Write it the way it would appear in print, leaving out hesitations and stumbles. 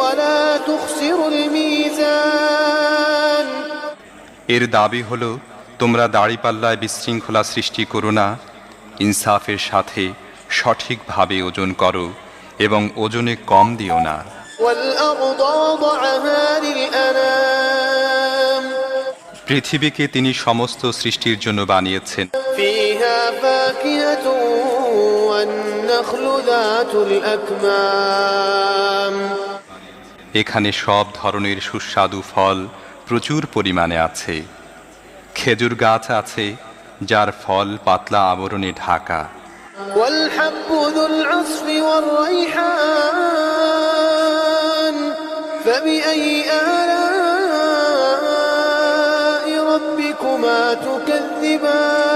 ولا تخسروا الميزان এর দাবি হলো, তোমরা দাড়িপাল্লায় বিশৃঙ্খলা সৃষ্টি করো না, ইনসাফের সাথে সঠিকভাবে ওজন করো এবং ওজনে কম দিও না। والأرض وضعها للأنام পৃথিবীকে তিনি সমস্ত সৃষ্টির জন্য বানিয়েছেন। فيها فاكهة والنخل ذات الأكمام এখানে সব ধরনের সুস্বাদু ফল প্রচুর পরিমাণে আছে। খেজুর গাছ আছে যার ফল পাতলা আবরণে ঢাকা। والحب ذو العصف والريحان فبأي آلاء ربكما تكذبان